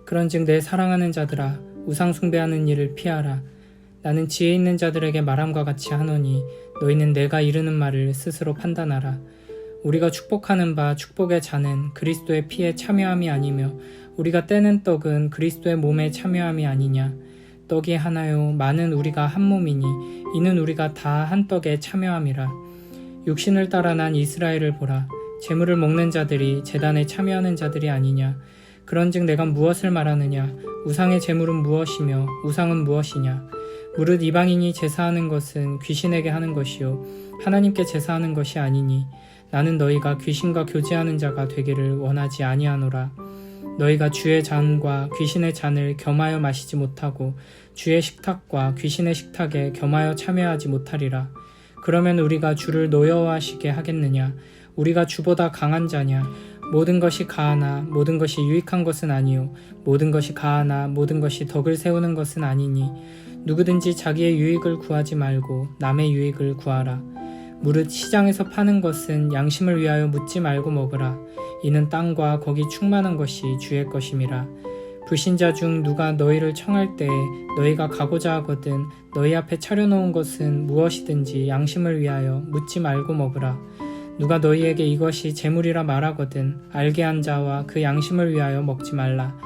그런즉 내 사랑하는 자들아 우상 숭배하는 일을 피하라. 나는 지혜 있는 자들에게 말함과 같이 하노니 너희는 내가 이르는 말을 스스로 판단하라. 우리가 축복하는 바 축복의 잔은 그리스도의 피에 참여함이 아니며 우리가 떼는 떡은 그리스도의 몸에 참여함이 아니냐. 떡이 하나요 많은 우리가 한 몸이니 이는 우리가 다 한 떡에 참여함이라. 육신을 따라 난 이스라엘을 보라. 제물을 먹는 자들이 제단에 참여하는 자들이 아니냐. 그런즉 내가 무엇을 말하느냐. 우상의 제물은 무엇이며 우상은 무엇이냐. 무릇 이방인이 제사하는 것은 귀신에게 하는 것이요 하나님께 제사하는 것이 아니니 나는 너희가 귀신과 교제하는 자가 되기를 원하지 아니하노라. 너희가 주의 잔과 귀신의 잔을 겸하여 마시지 못하고 주의 식탁과 귀신의 식탁에 겸하여 참여하지 못하리라. 그러면 우리가 주를 노여워하시게 하겠느냐. 우리가 주보다 강한 자냐. 모든 것이 가하나 모든 것이 유익한 것은 아니요 모든 것이 가하나 모든 것이 덕을 세우는 것은 아니니 누구든지 자기의 유익을 구하지 말고 남의 유익을 구하라. 무릇 시장에서 파는 것은 양심을 위하여 묻지 말고 먹으라. 이는 땅과 거기 충만한 것이 주의 것임이라. 불신자 중 누가 너희를 청할 때에 너희가 가고자 하거든 너희 앞에 차려놓은 것은 무엇이든지 양심을 위하여 묻지 말고 먹으라. 누가 너희에게 이것이 재물이라 말하거든 알게 한 자와 그 양심을 위하여 먹지 말라.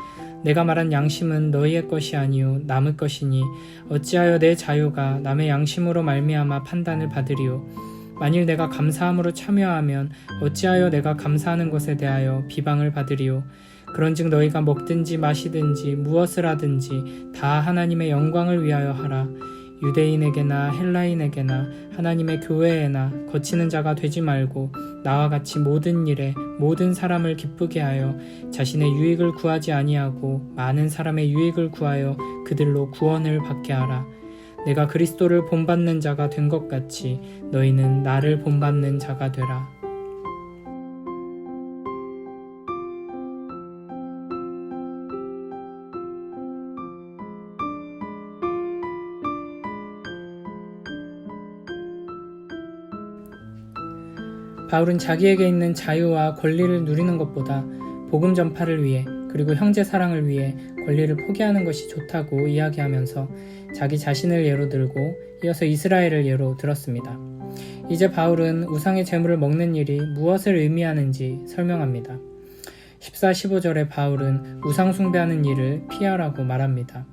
내가 말한 양심은 너희의 것이 아니요 남의 것이니 어찌하여 내 자유가 남의 양심으로 말미암아 판단을 받으리요. 만일 내가 감사함으로 참여하면 어찌하여 내가 감사하는 것에 대하여 비방을 받으리요. 그런즉 너희가 먹든지 마시든지 무엇을 하든지 다 하나님의 영광을 위하여 하라. 유대인에게나 헬라인에게나 하나님의 교회에나 거치는 자가 되지 말고 나와 같이 모든 일에 모든 사람을 기쁘게 하여 자신의 유익을 구하지 아니하고 많은 사람의 유익을 구하여 그들로 구원을 받게 하라. 내가 그리스도를 본받는 자가 된 것 같이 너희는 나를 본받는 자가 되라. 바울은 자기에게 있는 자유와 권리를 누리는 것보다 복음 전파를 위해 그리고 형제 사랑을 위해 권리를 포기하는 것이 좋다고 이야기하면서 자기 자신을 예로 들고 이어서 이스라엘을 예로 들었습니다. 이제 바울은 우상의 제물을 먹는 일이 무엇을 의미하는지 설명합니다. 14, 15절에 바울은 우상 숭배하는 일을 피하라고 말합니다.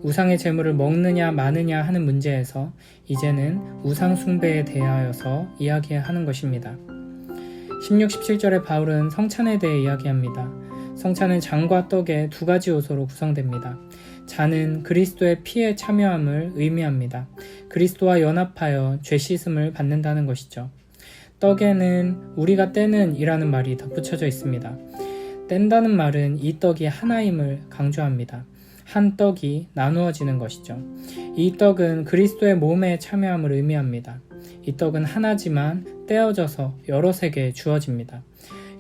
우상의 제물을 먹느냐 마느냐 하는 문제에서 이제는 우상 숭배에 대하여서 이야기하는 것입니다. 16, 17절에 바울은 성찬에 대해 이야기합니다. 성찬은 잔과 떡의 두 가지 요소로 구성됩니다. 잔은 그리스도의 피에 참여함을 의미합니다. 그리스도와 연합하여 죄 씻음을 받는다는 것이죠. 떡에는 우리가 떼는 이라는 말이 덧붙여져 있습니다. 뗀다는 말은 이 떡이 하나임을 강조합니다. 한 떡이 나누어지는 것이죠. 이 떡은 그리스도의 몸에 참여함을 의미합니다. 이 떡은 하나지만 떼어져서 여럿에게 주어집니다.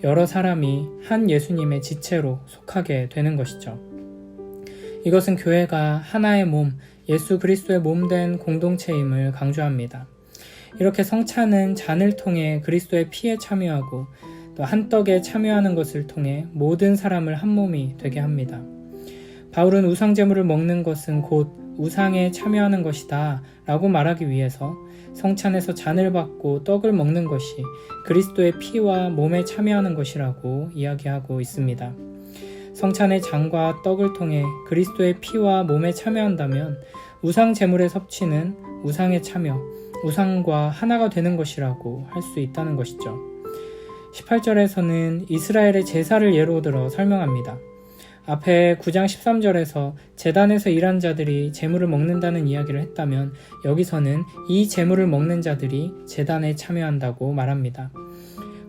여러 사람이 한 예수님의 지체로 속하게 되는 것이죠. 이것은 교회가 하나의 몸, 예수 그리스도의 몸된 공동체임을 강조합니다. 이렇게 성찬은 잔을 통해 그리스도의 피에 참여하고 또 한 떡에 참여하는 것을 통해 모든 사람을 한 몸이 되게 합니다. 바울은 우상제물을 먹는 것은 곧 우상에 참여하는 것이다 라고 말하기 위해서 성찬에서 잔을 받고 떡을 먹는 것이 그리스도의 피와 몸에 참여하는 것이라고 이야기하고 있습니다. 성찬의 잔과 떡을 통해 그리스도의 피와 몸에 참여한다면 우상제물의 섭취는 우상에 참여, 우상과 하나가 되는 것이라고 할 수 있다는 것이죠. 18절에서는 이스라엘의 제사를 예로 들어 설명합니다. 앞에 9장 13절에서 제단에서 일한 자들이 제물을 먹는다는 이야기를 했다면 여기서는 이 제물을 먹는 자들이 제단에 참여한다고 말합니다.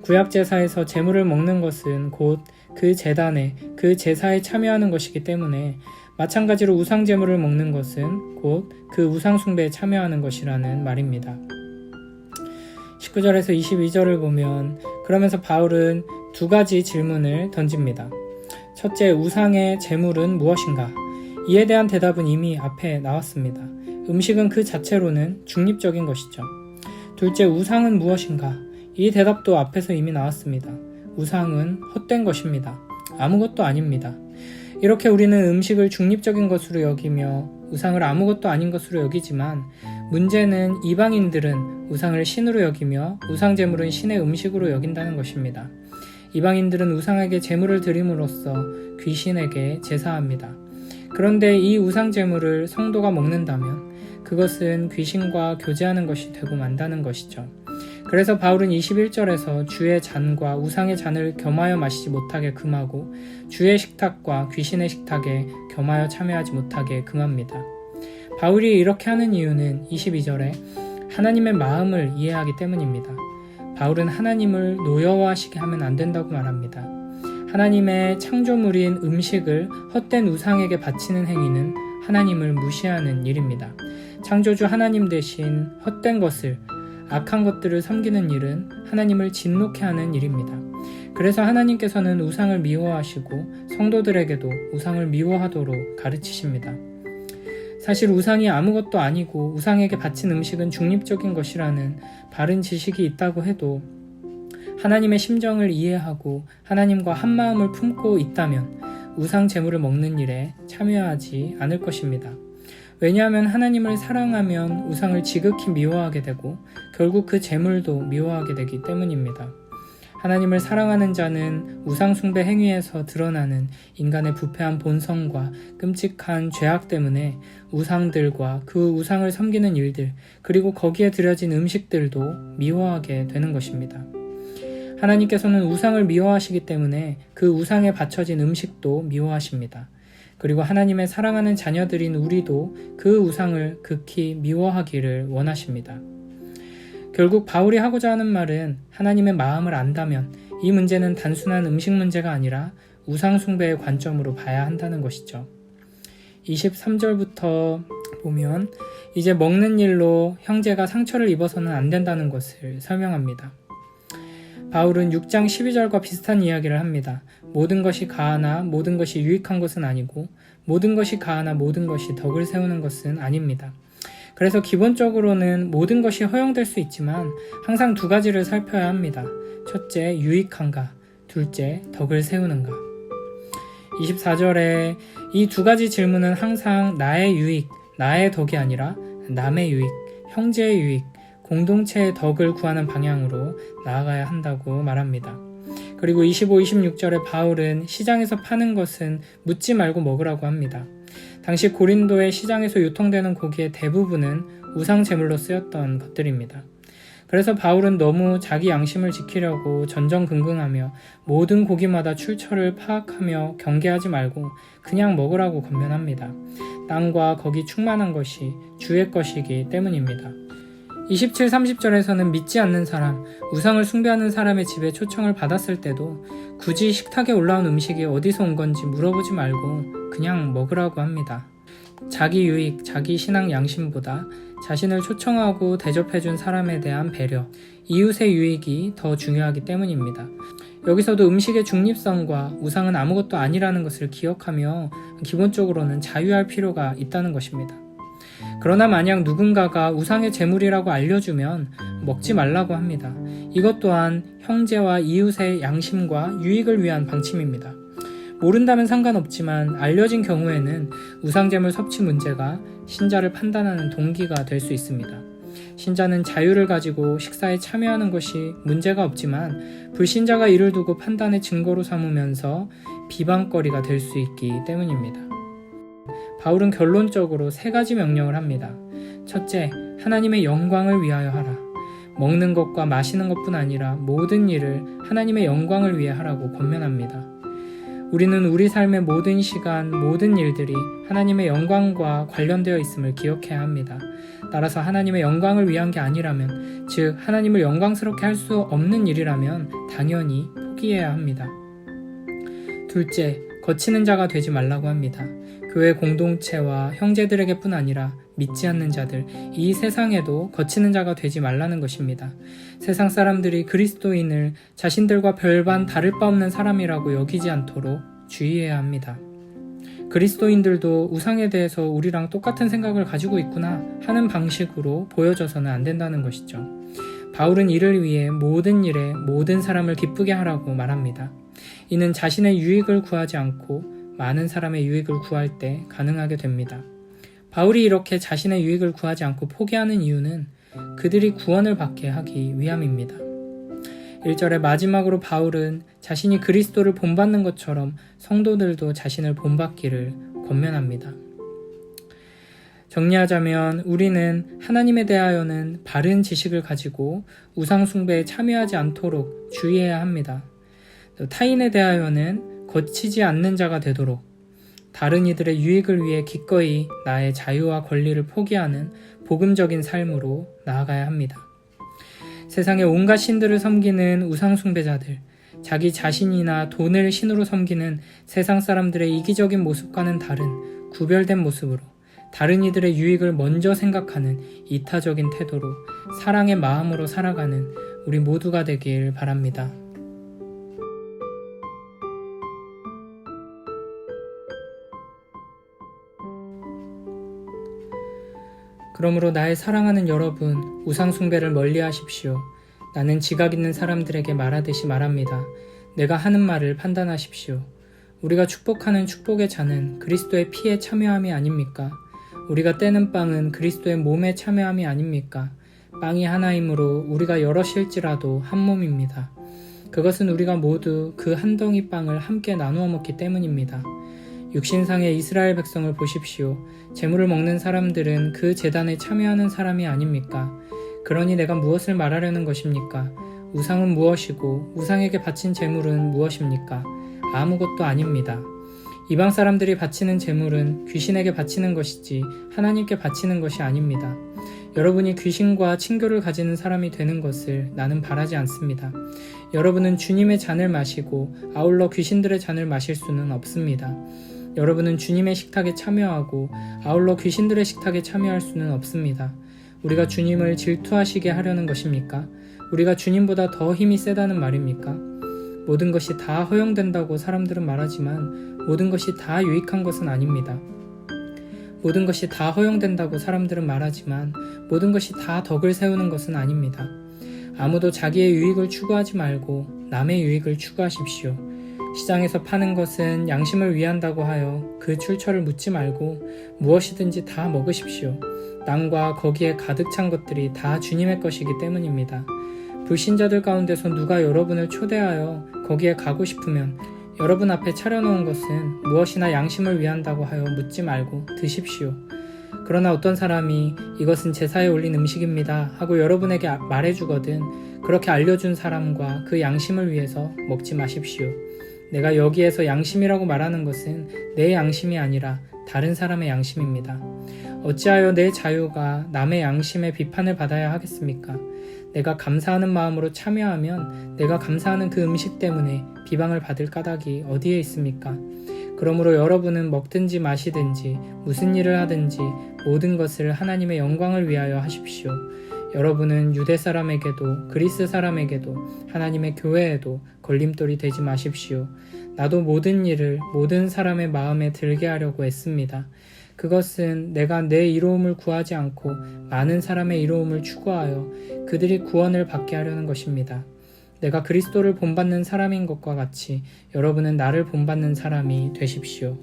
구약 제사에서 제물을 먹는 것은 곧 그 제단에 그 제사에 참여하는 것이기 때문에 마찬가지로 우상 제물을 먹는 것은 곧 그 우상 숭배에 참여하는 것이라는 말입니다. 19절에서 22절을 보면 그러면서 바울은 두 가지 질문을 던집니다. 첫째, 우상의 제물은 무엇인가? 이에 대한 대답은 이미 앞에 나왔습니다. 음식은 그 자체로는 중립적인 것이죠. 둘째, 우상은 무엇인가? 이 대답도 앞에서 이미 나왔습니다. 우상은 헛된 것입니다. 아무것도 아닙니다. 이렇게 우리는 음식을 중립적인 것으로 여기며 우상을 아무것도 아닌 것으로 여기지만 문제는 이방인들은 우상을 신으로 여기며 우상 제물은 신의 음식으로 여긴다는 것입니다. 이방인들은 우상에게 제물을 드림으로써 귀신에게 제사합니다. 그런데 이 우상 제물을 성도가 먹는다면 그것은 귀신과 교제하는 것이 되고 만다는 것이죠. 그래서 바울은 21절에서 주의 잔과 우상의 잔을 겸하여 마시지 못하게 금하고 주의 식탁과 귀신의 식탁에 겸하여 참여하지 못하게 금합니다. 바울이 이렇게 하는 이유는 22절에 하나님의 마음을 이해하기 때문입니다. 바울은 하나님을 노여워하시게 하면 안 된다고 말합니다. 하나님의 창조물인 음식을 헛된 우상에게 바치는 행위는 하나님을 무시하는 일입니다. 창조주 하나님 대신 헛된 것을, 악한 것들을 섬기는 일은 하나님을 진노케 하는 일입니다. 그래서 하나님께서는 우상을 미워하시고 성도들에게도 우상을 미워하도록 가르치십니다. 사실 우상이 아무것도 아니고 우상에게 바친 음식은 중립적인 것이라는 바른 지식이 있다고 해도 하나님의 심정을 이해하고 하나님과 한마음을 품고 있다면 우상 제물을 먹는 일에 참여하지 않을 것입니다. 왜냐하면 하나님을 사랑하면 우상을 지극히 미워하게 되고 결국 그 제물도 미워하게 되기 때문입니다. 하나님을 사랑하는 자는 우상 숭배 행위에서 드러나는 인간의 부패한 본성과 끔찍한 죄악 때문에 우상들과 그 우상을 섬기는 일들, 그리고 거기에 드려진 음식들도 미워하게 되는 것입니다. 하나님께서는 우상을 미워하시기 때문에 그 우상에 바쳐진 음식도 미워하십니다. 그리고 하나님의 사랑하는 자녀들인 우리도 그 우상을 극히 미워하기를 원하십니다. 결국 바울이 하고자 하는 말은 하나님의 마음을 안다면 이 문제는 단순한 음식 문제가 아니라 우상 숭배의 관점으로 봐야 한다는 것이죠. 23절부터 보면 이제 먹는 일로 형제가 상처를 입어서는 안 된다는 것을 설명합니다. 바울은 6장 12절과 비슷한 이야기를 합니다. 모든 것이 가하나 모든 것이 유익한 것은 아니고 모든 것이 가하나 모든 것이 덕을 세우는 것은 아닙니다. 그래서 기본적으로는 모든 것이 허용될 수 있지만 항상 두 가지를 살펴야 합니다. 첫째, 유익한가? 둘째, 덕을 세우는가? 24절에 이 두 가지 질문은 항상 나의 유익, 나의 덕이 아니라 남의 유익, 형제의 유익, 공동체의 덕을 구하는 방향으로 나아가야 한다고 말합니다. 그리고 25, 26절에 바울은 시장에서 파는 것은 묻지 말고 먹으라고 합니다. 당시 고린도의 시장에서 유통되는 고기의 대부분은 우상 제물로 쓰였던 것들입니다. 그래서 바울은 너무 자기 양심을 지키려고 전전긍긍하며 모든 고기마다 출처를 파악하며 경계하지 말고 그냥 먹으라고 권면합니다. 땅과 거기 충만한 것이 주의 것이기 때문입니다. 27, 30절에서는 믿지 않는 사람, 우상을 숭배하는 사람의 집에 초청을 받았을 때도 굳이 식탁에 올라온 음식이 어디서 온 건지 물어보지 말고 그냥 먹으라고 합니다. 자기 유익, 자기 신앙 양심보다 자신을 초청하고 대접해준 사람에 대한 배려, 이웃의 유익이 더 중요하기 때문입니다. 여기서도 음식의 중립성과 우상은 아무것도 아니라는 것을 기억하며 기본적으로는 자유할 필요가 있다는 것입니다. 그러나 만약 누군가가 우상의 제물이라고 알려주면 먹지 말라고 합니다. 이것 또한 형제와 이웃의 양심과 유익을 위한 방침입니다. 모른다면 상관없지만 알려진 경우에는 우상제물 섭취 문제가 신자를 판단하는 동기가 될 수 있습니다. 신자는 자유를 가지고 식사에 참여하는 것이 문제가 없지만 불신자가 이를 두고 판단의 증거로 삼으면서 비방거리가 될 수 있기 때문입니다. 바울은 결론적으로 세 가지 명령을 합니다. 첫째, 하나님의 영광을 위하여 하라. 먹는 것과 마시는 것뿐 아니라 모든 일을 하나님의 영광을 위해 하라고 권면합니다. 우리는 우리 삶의 모든 시간, 모든 일들이 하나님의 영광과 관련되어 있음을 기억해야 합니다. 따라서 하나님의 영광을 위한 게 아니라면, 즉 하나님을 영광스럽게 할 수 없는 일이라면 당연히 포기해야 합니다. 둘째, 거치는 자가 되지 말라고 합니다. 교회 공동체와 형제들에게뿐 아니라 믿지 않는 자들, 이 세상에도 거치는 자가 되지 말라는 것입니다. 세상 사람들이 그리스도인을 자신들과 별반 다를 바 없는 사람이라고 여기지 않도록 주의해야 합니다. 그리스도인들도 우상에 대해서 우리랑 똑같은 생각을 가지고 있구나 하는 방식으로 보여져서는 안 된다는 것이죠. 바울은 이를 위해 모든 일에 모든 사람을 기쁘게 하라고 말합니다. 이는 자신의 유익을 구하지 않고 많은 사람의 유익을 구할 때 가능하게 됩니다. 바울이 이렇게 자신의 유익을 구하지 않고 포기하는 이유는 그들이 구원을 받게 하기 위함입니다. 1절의 마지막으로 바울은 자신이 그리스도를 본받는 것처럼 성도들도 자신을 본받기를 권면합니다. 정리하자면 우리는 하나님에 대하여는 바른 지식을 가지고 우상 숭배에 참여하지 않도록 주의해야 합니다. 타인에 대하여는 거치지 않는 자가 되도록 다른 이들의 유익을 위해 기꺼이 나의 자유와 권리를 포기하는 복음적인 삶으로 나아가야 합니다. 세상의 온갖 신들을 섬기는 우상 숭배자들, 자기 자신이나 돈을 신으로 섬기는 세상 사람들의 이기적인 모습과는 다른 구별된 모습으로 다른 이들의 유익을 먼저 생각하는 이타적인 태도로 사랑의 마음으로 살아가는 우리 모두가 되길 바랍니다. 그러므로 나의 사랑하는 여러분, 우상 숭배를 멀리 하십시오. 나는 지각 있는 사람들에게 말하듯이 말합니다. 내가 하는 말을 판단하십시오. 우리가 축복하는 축복의 잔은 그리스도의 피에 참여함이 아닙니까? 우리가 떼는 빵은 그리스도의 몸에 참여함이 아닙니까? 빵이 하나이므로 우리가 여럿일지라도 한 몸입니다. 그것은 우리가 모두 그 한 덩이 빵을 함께 나누어 먹기 때문입니다. 육신상의 이스라엘 백성을 보십시오. 제물을 먹는 사람들은 그 제단에 참여하는 사람이 아닙니까? 그러니 내가 무엇을 말하려는 것입니까? 우상은 무엇이고 우상에게 바친 제물은 무엇입니까? 아무것도 아닙니다. 이방 사람들이 바치는 제물은 귀신에게 바치는 것이지 하나님께 바치는 것이 아닙니다. 여러분이 귀신과 친교를 가지는 사람이 되는 것을 나는 바라지 않습니다. 여러분은 주님의 잔을 마시고 아울러 귀신들의 잔을 마실 수는 없습니다. 여러분은 주님의 식탁에 참여하고 아울러 귀신들의 식탁에 참여할 수는 없습니다. 우리가 주님을 질투하시게 하려는 것입니까? 우리가 주님보다 더 힘이 세다는 말입니까? 모든 것이 다 허용된다고 사람들은 말하지만 모든 것이 다 유익한 것은 아닙니다. 모든 것이 다 허용된다고 사람들은 말하지만 모든 것이 다 덕을 세우는 것은 아닙니다. 아무도 자기의 유익을 추구하지 말고 남의 유익을 추구하십시오. 시장에서 파는 것은 양심을 위한다고 하여 그 출처를 묻지 말고 무엇이든지 다 먹으십시오. 땅과 거기에 가득 찬 것들이 다 주님의 것이기 때문입니다. 불신자들 가운데서 누가 여러분을 초대하여 거기에 가고 싶으면 여러분 앞에 차려놓은 것은 무엇이나 양심을 위한다고 하여 묻지 말고 드십시오. 그러나 어떤 사람이 이것은 제사에 올린 음식입니다 하고 여러분에게 말해주거든 그렇게 알려준 사람과 그 양심을 위해서 먹지 마십시오. 내가 여기에서 양심이라고 말하는 것은 내 양심이 아니라 다른 사람의 양심입니다. 어찌하여 내 자유가 남의 양심의 비판을 받아야 하겠습니까? 내가 감사하는 마음으로 참여하면 내가 감사하는 그 음식 때문에 비방을 받을 까닭이 어디에 있습니까? 그러므로 여러분은 먹든지 마시든지 무슨 일을 하든지 모든 것을 하나님의 영광을 위하여 하십시오. 여러분은 유대 사람에게도 그리스 사람에게도 하나님의 교회에도 걸림돌이 되지 마십시오. 나도 모든 일을 모든 사람의 마음에 들게 하려고 애씁니다. 그것은 내가 내 이로움을 구하지 않고 많은 사람의 이로움을 추구하여 그들이 구원을 받게 하려는 것입니다. 내가 그리스도를 본받는 사람인 것과 같이 여러분은 나를 본받는 사람이 되십시오.